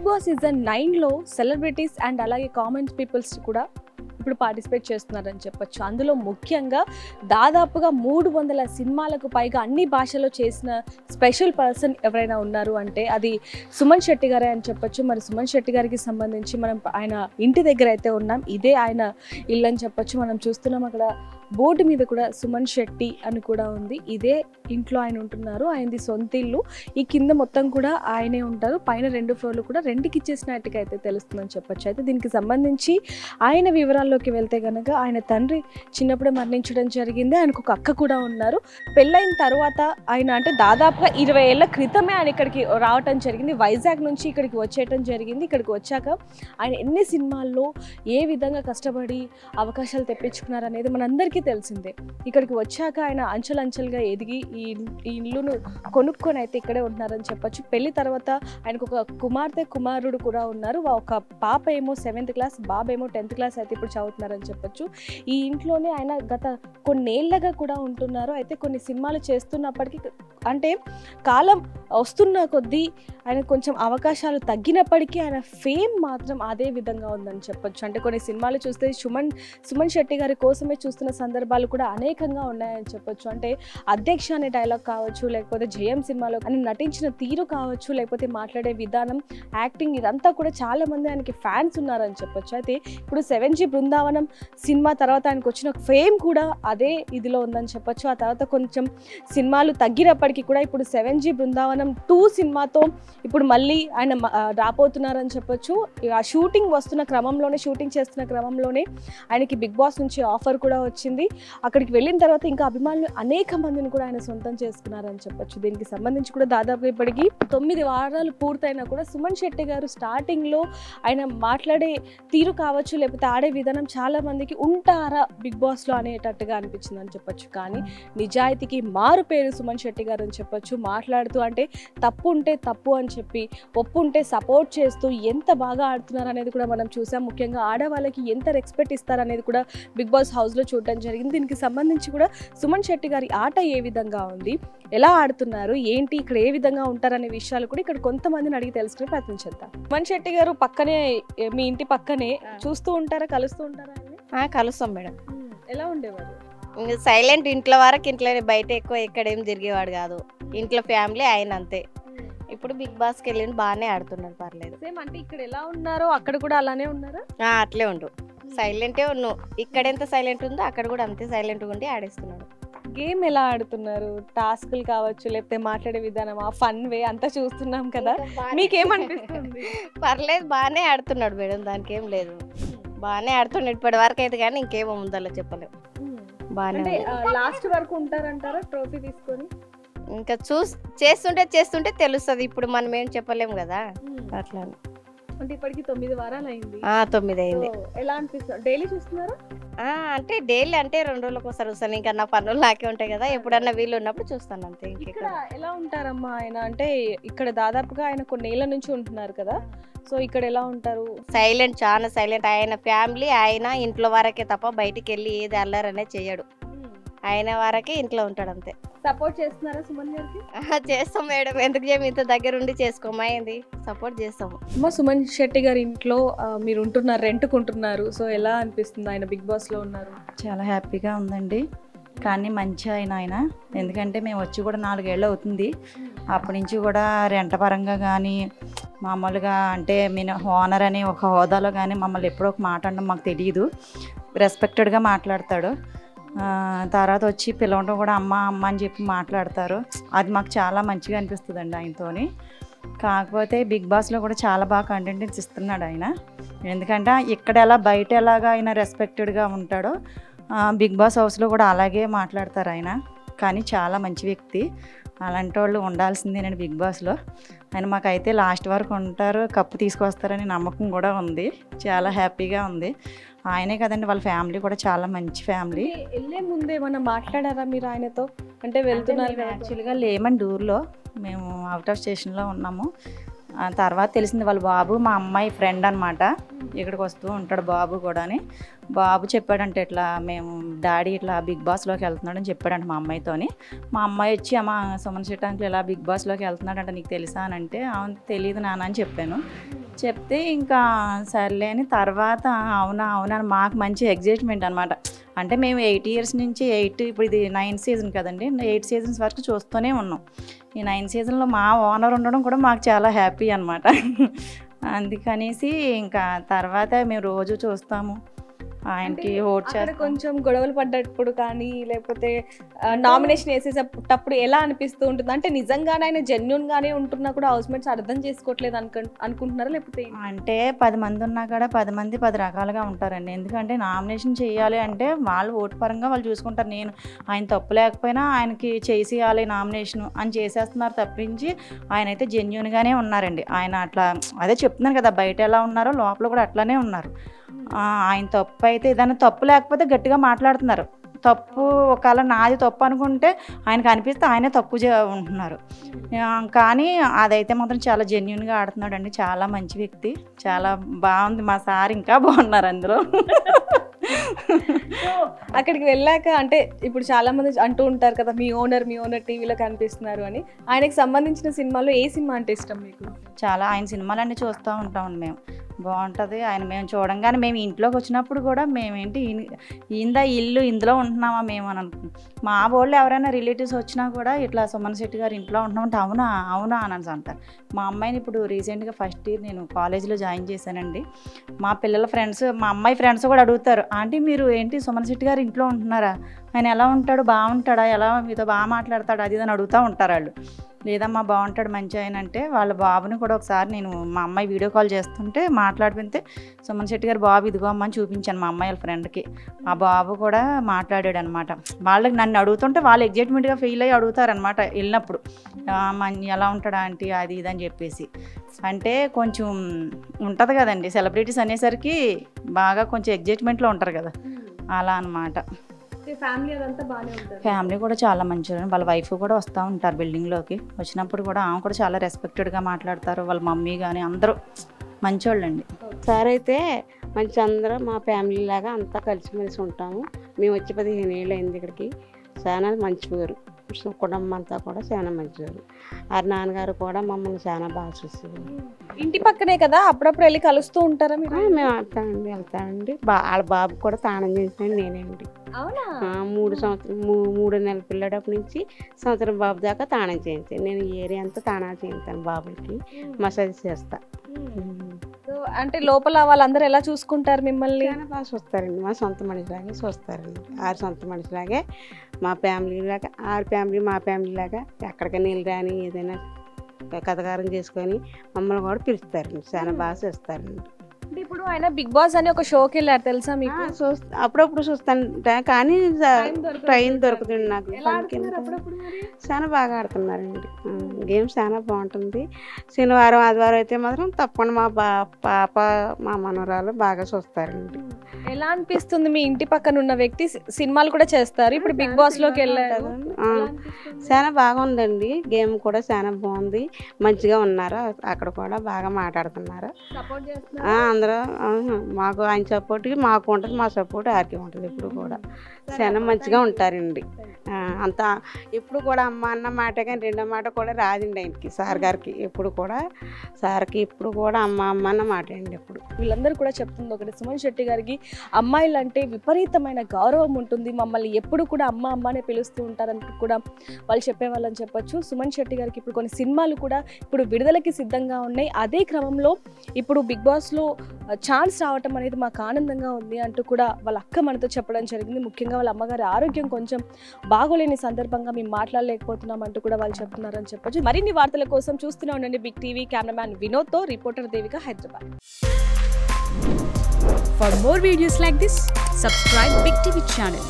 Big Boss season 9లో celebrities and అలాగే common peoples కూడా ఇప్పుడు పార్టిసిపేట్ చేస్తున్నారని చెప్పొచ్చు. అందులో ముఖ్యంగా దాదాపుగా 300 సినిమాలకు పైగా అన్ని భాషల్లో చేసిన స్పెషల్ పర్సన్ ఎవరైనా ఉన్నారు అంటే అది సుమన్ శెట్టి గారే అని చెప్పొచ్చు. మరి సుమన్ శెట్టి గారికి సంబంధించి మనం ఆయన ఇంటి దగ్గర అయితే ఉన్నాం. ఇదే ఆయన ఇల్లు అని చెప్పొచ్చు. మనం చూస్తున్నాం అక్కడ బోర్డు మీద కూడా సుమన్ శెట్టి అని కూడా ఉంది. ఇదే ఇంట్లో ఆయన ఉంటున్నారు. ఆయనది సొంత ఇల్లు. ఈ కింద మొత్తం కూడా ఆయనే ఉంటారు. పైన 2 ఫ్లోర్లు కూడా రెంట్కి ఇచ్చేసినట్టుగా అయితే తెలుస్తుందని చెప్పొచ్చు. అయితే దీనికి సంబంధించి ఆయన వివరాల్లోకి వెళ్తే కనుక ఆయన తండ్రి చిన్నప్పుడే మరణించడం జరిగింది. ఆయనకు ఒక అక్క కూడా ఉన్నారు. పెళ్ళైన తర్వాత ఆయన అంటే దాదాపుగా 20 ఏళ్ల క్రితమే ఆయన ఇక్కడికి రావటం జరిగింది. వైజాగ్ నుంచి ఇక్కడికి వచ్చేయటం జరిగింది. ఇక్కడికి వచ్చాక ఆయన ఎన్ని సినిమాల్లో ఏ విధంగా కష్టపడి అవకాశాలు తెప్పించుకున్నారు అనేది మనందరికీ తెలిసిందే. ఇక్కడికి వచ్చాక ఆయన అంచెలంచెలుగా ఎదిగి ఈ ఇల్లును కొనుక్కొని అయితే ఇక్కడే ఉంటున్నారని చెప్పొచ్చు. పెళ్లి తర్వాత ఆయనకు ఒక కుమారుడు కూడా ఉన్నారు. ఒక పాప ఏమో 7th క్లాస్, బాబు ఏమో 10th క్లాస్ అయితే ఇప్పుడు చదువుతున్నారని చెప్పొచ్చు. ఈ ఇంట్లోనే ఆయన గత కొన్నేళ్లగా కూడా ఉంటున్నారు. అయితే కొన్ని సినిమాలు చేస్తున్నప్పటికీ అంటే కాలం వస్తున్న కొద్దీ ఆయన కొంచెం అవకాశాలు తగ్గినప్పటికీ ఆయన ఫేమ్ మాత్రం అదే విధంగా ఉందని చెప్పొచ్చు. అంటే కొన్ని సినిమాలు చూస్తే సుమన్ శెట్టి గారి కోసమే చూస్తున్న సందర్భాలు కూడా అనేకంగా ఉన్నాయని చెప్పొచ్చు. అంటే అధ్యక్ష అనే డైలాగ్ కావచ్చు, లేకపోతే జయం సినిమాలో ఆయన నటించిన తీరు కావచ్చు, లేకపోతే మాట్లాడే విధానం, యాక్టింగ్, ఇదంతా కూడా చాలా మంది ఆయనకి ఫ్యాన్స్ ఉన్నారని చెప్పొచ్చు. అయితే ఇప్పుడు 7G బృందావనం సినిమా తర్వాత ఆయనకు వచ్చిన ఫేమ్ కూడా అదే ఇదిలో ఉందని చెప్పొచ్చు. ఆ తర్వాత కొంచెం సినిమాలు తగ్గినప్పటికీ కూడా ఇప్పుడు 7G బృందావనం 2 సినిమాతో ఇప్పుడు మళ్ళీ ఆయన రాబోతున్నారని చెప్పొచ్చు. ఆ షూటింగ్ చేస్తున్న క్రమంలోనే ఆయనకి బిగ్ బాస్ నుంచి ఆఫర్ కూడా వచ్చింది. అక్కడికి వెళ్ళిన తర్వాత ఇంకా అభిమానులు అనేక మందిని కూడా ఆయన సొంతం చేసుకున్నారని చెప్పొచ్చు. దీనికి సంబంధించి కూడా దాదాపు ఇప్పటికి 9 వారాలు పూర్తయినా కూడా సుమన్ శెట్టి గారు స్టార్టింగ్లో ఆయన మాట్లాడే తీరు కావచ్చు, లేకపోతే ఆడే విధానం చాలా మందికి ఉంటారా బిగ్ బాస్లో అనేటట్టుగా అనిపించింది అని చెప్పొచ్చు. కానీ నిజాయితీకి మారు పేరు సుమన్ శెట్టి గారు అని చెప్పొచ్చు. మాట్లాడుతూ అంటే తప్పు ఉంటే తప్పు అని చెప్పి, ఒప్పు ఉంటే సపోర్ట్ చేస్తూ ఎంత బాగా ఆడుతున్నారు అనేది కూడా మనం చూసాం. ముఖ్యంగా ఆడవాళ్ళకి ఎంత రెస్పెక్ట్ ఇస్తారనేది కూడా బిగ్ బాస్ హౌస్లో చూడడం జరిగింది. దీనికి సంబంధించి కూడా సుమన్ శెట్టి గారి ఆట ఏ విధంగా ఉంది, ఎలా ఆడుతున్నారు, ఏంటి, ఇక్కడ ఏ విధంగా ఉంటారనే విషయాలు కూడా ఇక్కడ కొంతమందిని అడిగి తెలుసుకునే ప్రయత్నం చేద్దాం. సుమన్ శెట్టి గారు పక్కనే, మీ ఇంటి పక్కనే చూస్తూ ఉంటారా, కలుస్తూ ఉంటారా? కలుస్తాం మేడం. ఎలా ఉండేవారు? ఇంకా సైలెంట్, ఇంట్లో వరకు ఇంట్లోనే, బయట ఎక్కువ ఎక్కడేం తిరిగేవాడు కాదు. ఇంట్లో ఫ్యామిలీ ఆయన అంతే. ఇప్పుడు బిగ్ బాస్కి వెళ్ళి బాగానే ఆడుతున్నాడు, పర్లేదు. సేమ్ అంటే ఇక్కడ ఎలా ఉన్నారో అక్కడ కూడా అలానే ఉన్నారా? అట్లే ఉండు, సైలెంటే ఉన్నావు. ఇక్కడ ఎంత సైలెంట్ ఉందో అక్కడ కూడా అంతే సైలెంట్గా ఉండి ఆడేస్తున్నాడు. గేమ్ ఎలా ఆడుతున్నారు? టాస్క్లు కావచ్చు, లేకపోతే మాట్లాడే విధానం, ఆ ఫన్ వే అంతా చూస్తున్నాం కదా, మీకేమనిపిస్తుంది? పర్లేదు, బాగానే ఆడుతున్నాడు మేడం, దానికి ఏం లేదు. బాగానే ఆడుతున్నాడు ఇప్పటి వరకు అయితే, కానీ ఇంకేమో ఉందలో చెప్పలేము. బాగానే లాస్ట్ వరకు ఉంటారంటారా ట్రోఫీ తీసుకొని? ఇంకా చేస్తుంటే తెలుస్తుంది. ఇప్పుడు మనం ఏం చెప్పలేము కదా, అట్లా. అంటే ఇప్పటికి 9 వారాలు అయింది. 9 అయింది. ఎలా అనిపిస్తుంది? డైలీ చూస్తున్నారా? అంటే డైలీ అంటే 2 రోజులకు ఒకసారి చూస్తాను. ఇంకా నా పనులు నాకే ఉంటాయి కదా, ఎప్పుడన్నా వీళ్ళు ఉన్నప్పుడు చూస్తాను అంతే. ఇక్కడ ఎలా ఉంటారమ్మా ఆయన? అంటే ఇక్కడ దాదాపుగా ఆయన కొన్నేళ్ల నుంచి ఉంటున్నారు కదా, సో ఇక్కడ ఎలా ఉంటారు? సైలెంట్, చాలా సైలెంట్. ఆయన ఫ్యామిలీ, ఆయన ఇంట్లో వరకే తప్ప బయటికి వెళ్ళి ఏది అల్లరనే చెయ్యడు. ఆయన వరకే ఇంట్లో ఉంటాడు అంతే. సపోర్ట్ చేస్తున్నారా సుమన్ గారికి? చేస్తాం మేడం, ఎందుకు చేయము, ఇంత దగ్గర ఉండి చేసుకోమైంది, సపోర్ట్ చేస్తాము. అమ్మ, సుమన్ శెట్టి గారి ఇంట్లో మీరు ఉంటున్నారు, రెంట్కుంటున్నారు, సో ఎలా అనిపిస్తుంది ఆయన బిగ్ బాస్లో ఉన్నారు? చాలా హ్యాపీగా ఉందండి. కానీ మంచి ఆయన ఎందుకంటే మేము వచ్చి కూడా 4 ఏళ్ళు అవుతుంది. అప్పటి నుంచి కూడా రెంట పరంగా కానీ మామూలుగా అంటే నేను ఓనర్ అని ఒక హోదాలో కానీ మమ్మల్ని ఎప్పుడో ఒక మాట అనడం మాకు తెలియదు. రెస్పెక్టెడ్గా మాట్లాడతాడు. తర్వాత వచ్చి పిలవడం కూడా అమ్మ అని చెప్పి మాట్లాడతారు. అది మాకు చాలా మంచిగా అనిపిస్తుందండి ఆయనతోని. కాకపోతే బిగ్ బాస్లో కూడా చాలా బాగా కంటెంట్ ఇస్తున్నాడు ఆయన. ఎందుకంటే ఇక్కడ ఎలా బయట ఎలాగా ఆయన రెస్పెక్టెడ్గా ఉంటాడో బిగ్ బాస్ హౌస్లో కూడా అలాగే మాట్లాడతారు ఆయన. కానీ చాలా మంచి వ్యక్తి. అలాంటి వాళ్ళు ఉండాల్సిందేనండి బిగ్ బాస్లో. ఆయన మాకైతే లాస్ట్ వరకు ఉంటారు, కప్పు తీసుకొస్తారని నమ్మకం కూడా ఉంది. చాలా హ్యాపీగా ఉంది. ఆయనే కదండి, వాళ్ళ ఫ్యామిలీ కూడా చాలా మంచి ఫ్యామిలీ. వెళ్ళే ముందే ఏమన్నా మాట్లాడారా మీరు ఆయనతో? అంటే వెళ్తున్నారు యాక్చువల్గా లేమండి, ఊర్లో మేము అవుట్ ఆఫ్ స్టేషన్లో ఉన్నాము. తర్వాత తెలిసింది వాళ్ళ బాబు మా అమ్మాయి ఫ్రెండ్ అనమాట, ఇక్కడికి వస్తూ ఉంటాడు బాబు కూడా అని. బాబు చెప్పాడంటే ఇట్లా మేము డాడీ ఇట్లా బిగ్ బాస్లోకి వెళ్తున్నాడని చెప్పాడంట మా అమ్మాయితోని. మా అమ్మాయి వచ్చి అమ్మ సుమన్ శెట్టి అంకుల్ ఇలా బిగ్ బాస్లోకి వెళ్తున్నాడంట నీకు తెలుసా అని అంటే అవును తెలియదు నాన్న అని చెప్పాను. చెప్తే ఇంకా సర్లే అని తర్వాత అవునా అవునా అని మాకు మంచి ఎగ్జైట్మెంట్ అనమాట. అంటే మేము 8 years నుంచి ఇప్పుడు ఇది 9th season కదండి, 8 seasons వరకు చూస్తూనే ఉన్నాం. ఈ 9th seasonలో మా ఓనర్ ఉండడం కూడా మాకు చాలా హ్యాపీ అనమాట. అందుకనేసి ఇంకా తర్వాత మేము రోజు చూస్తాము, ఆయనకి ఓట్ అక్కడ చేస్తాం. కొంచెం గొడవలు పడ్డప్పుడు కానీ లేకపోతే నామినేషన్ వేసేటప్పుడు ఎలా అనిపిస్తూ ఉంటుంది? అంటే నిజంగానే ఆయన జెన్యున్ గానే ఉంటున్నా కూడా హౌస్ మేట్స్ అర్థం చేసుకోవట్లేదు అనుకుంటున్నారా లేకపోతే అంటే 10 మంది ఉన్నా కూడా 10 మంది 10 రకాలుగా ఉంటారండి. ఎందుకంటే నామినేషన్ చేయాలి అంటే వాళ్ళు ఓటు పరంగా వాళ్ళు చూసుకుంటారు. నేను ఆయన తప్పు లేకపోయినా ఆయనకి చేసేయాలి నామినేషన్ అని చేసేస్తున్నారు తప్పించి ఆయన అయితే జెన్యున్గానే ఉన్నారండి. ఆయన అట్లా అదే చెప్తున్నాను కదా, బయట ఎలా ఉన్నారో లోపల కూడా అట్లానే ఉన్నారు. ఆయన తప్పు అయితే ఏదైనా తప్పు లేకపోతే గట్టిగా మాట్లాడుతున్నారు. తప్పు ఒకవేళ నాది తప్పు అనుకుంటే ఆయనకు అనిపిస్తే ఆయనే తప్పు ఉంటున్నారు. కానీ అదైతే మాత్రం చాలా జెన్యున్గా ఆడుతున్నాడు అండి. చాలా మంచి వ్యక్తి, చాలా బాగుంది. మా సార్ ఇంకా బాగున్నారు అందులో. అక్కడికి వెళ్ళాక అంటే ఇప్పుడు చాలా మంది అంటూ ఉంటారు కదా మీ ఓనర్ టీవీలో కనిపిస్తున్నారు అని. ఆయనకి సంబంధించిన సినిమాలో ఏ సినిమా అంటే ఇష్టం మీకు? చాలా ఆయన సినిమాలన్నీ చూస్తూ ఉంటామండి మేము. బాగుంటుంది ఆయన. మేము చూడంగానే మేము ఇంట్లోకి వచ్చినప్పుడు కూడా మేమేంటి ఇందా ఇల్లు ఇందులో ఉంటున్నామా మేము అని అనుకుంటాం. మా వాళ్ళు ఎవరైనా రిలేటివ్స్ వచ్చినా కూడా ఇట్లా సుమన్ శెట్టి గారు ఇంట్లో ఉంటున్నామంటే అవునా అవునా అని అంటారు. మా అమ్మాయిని ఇప్పుడు రీసెంట్గా ఫస్ట్ ఇయర్ నేను కాలేజీలో జాయిన్ చేశానండి. మా పిల్లల ఫ్రెండ్స్, మా అమ్మాయి ఫ్రెండ్స్ కూడా అడుగుతారు, ఆంటీ మీరు ఏంటి సుమన్ శెట్టి గారు ఇంట్లో ఉంటున్నారా, ఆయన ఎలా ఉంటాడు, బాగుంటాడా, ఎలా మీతో బాగా మాట్లాడతాడు అది అని అడుగుతూ ఉంటారు వాళ్ళు. లేదమ్మా బాగుంటాడు మంచి ఆయన అంటే వాళ్ళ బాబుని కూడా ఒకసారి నేను మా అమ్మాయి వీడియో కాల్ చేస్తుంటే మాట్లాడితే సుమన్ శెట్టి గారు బాబు ఇదిగో అమ్మ అని చూపించాను మా అమ్మాయి వాళ్ళ ఫ్రెండ్కి. ఆ బాబు కూడా మాట్లాడాడు అనమాట. వాళ్ళకి నన్ను అడుగుతుంటే వాళ్ళు ఎగ్జైట్మెంట్గా ఫీల్ అయ్యి అడుగుతారనమాట వెళ్ళినప్పుడు, ఎలా ఉంటాడా ఆంటీ అది ఇది అని చెప్పేసి. అంటే కొంచెం ఉంటుంది కదండి సెలబ్రిటీస్ అనేసరికి బాగా కొంచెం ఎగ్జైట్మెంట్లో ఉంటారు కదా, అలా అనమాట. ఫ్యామిలీ కూడా చాలా మంచిగా, వాళ్ళ వైఫ్ కూడా వస్తూ ఉంటారు బిల్డింగ్లోకి. వచ్చినప్పుడు కూడా ఆమె కూడా చాలా రెస్పెక్టెడ్గా మాట్లాడతారు. వాళ్ళ మమ్మీ కానీ అందరూ మంచోళ్ళండి. సార్ అయితే మంచి అందరూ మా ఫ్యామిలీ లాగా అంతా కలిసిమెలిసి ఉంటాము. మేము వచ్చి 15 ఏళ్ళు అయింది ఇక్కడికి. చాలా మంచివారు, కుటుంబం అంతా కూడా చాలా మంచివారు. ఆ నాన్నగారు కూడా మమ్మల్ని చాలా బాగా చూసేవారు. ఇంటి పక్కనే కదా, అప్పుడప్పుడు వెళ్ళి కలుస్తూ ఉంటారా మీరు? మేము వెళ్తామండి. వాళ్ళ బాబు కూడా తానం చేసినాడు నేనేంటి. 3 నెలల పిల్లడప్పటి నుంచి సంవత్సరం బాబు దాకా తానం చేయించాను. నేను ఏరియా అంతా తానాలు చేయించాను బాబుకి, మసాజ్ చేస్తా. అంటే లోపల వాళ్ళందరూ ఎలా చూసుకుంటారు మిమ్మల్ని? చాలా బాగా చూస్తారండి. మా సొంత మనిషిలాగే చూస్తారండి. ఆరు సొంత మనిషిలాగే మా ఫ్యామిలీ లాగా, ఆరు ఫ్యామిలీ మా ఫ్యామిలీ లాగా. ఎక్కడికైనా వెళ్ళి రాని ఏదైనా కథకారం చేసుకొని మమ్మల్ని కూడా పిలుస్తారండి. చాలా బాగా చూస్తారండి. అంటే ఇప్పుడు ఆయన బిగ్ బాస్ అని ఒక షోకి వెళ్ళారు తెలుసా మీకు? అప్పుడప్పుడు చూస్తాను కానీ టైం దొరుకుతుంది నాకు. చాలా బాగా ఆడుతున్నారండి గేమ్స్, చాలా బాగుంటుంది. శనివారం ఆదివారం అయితే మాత్రం తప్పకుండా మా పాప మా మనవరాలు బాగా చూస్తారండి. ఎలా అనిపిస్తుంది? మీ ఇంటి పక్కన ఉన్న వ్యక్తి సినిమాలు కూడా చేస్తారు, ఇప్పుడు బిగ్ బాస్ లోకి వెళ్ళారు. చాలా బాగుందండి. గేమ్ కూడా చాలా బాగుంది, మంచిగా ఉన్నారు. అక్కడ కూడా బాగా మాట్లాడుతున్నారు అందరూ. మాకు ఆయన సపోర్ట్కి మాకు ఉంటుంది, మా సపోర్ట్ ఆర్కి ఉంటుంది. ఎప్పుడు కూడా చాలా మంచిగా ఉంటారండి. అంతా ఎప్పుడు కూడా అమ్మ అన్న మాట కానీ రెండో మాట కూడా రాదండి ఆయనకి, సార్ గారికి. ఎప్పుడు కూడా సార్కి ఎప్పుడు కూడా అమ్మ అమ్మ అన్న మాట అండి. ఎప్పుడు వీళ్ళందరూ కూడా చెప్తుంది ఒకటి, సుమన్ శెట్టి గారికి అమ్మాయిలు అంటే విపరీతమైన గౌరవం ఉంటుంది, మమ్మల్ని ఎప్పుడు కూడా అమ్మ అమ్మనే పిలుస్తూ ఉంటారంటూ కూడా వాళ్ళు చెప్పేవాళ్ళని చెప్పొచ్చు. సుమన్ శెట్టి గారికి ఇప్పుడు కొన్ని సినిమాలు కూడా ఇప్పుడు విడుదలకి సిద్ధంగా ఉన్నాయి. అదే క్రమంలో ఇప్పుడు బిగ్ బాస్లో ఛాన్స్ రావటం అనేది మాకు ఆనందంగా ఉంది అంటూ కూడా వాళ్ళ అక్క మనతో చెప్పడం జరిగింది. ముఖ్యంగా వాళ్ళ అమ్మగారి ఆరోగ్యం కొంచెం బాగోలేని సందర్భంగా మేము మాట్లాడలేకపోతున్నాం అంటూ కూడా వాళ్ళు చెప్తున్నారని చెప్పొచ్చు. మరిన్ని వార్తల కోసం చూస్తూనే ఉండండి బిగ్ టీవీ. కెమెరామ్యాన్ వినోద్తో reporter Devika, Hyderabad. For more videos like this, subscribe Big TV channel.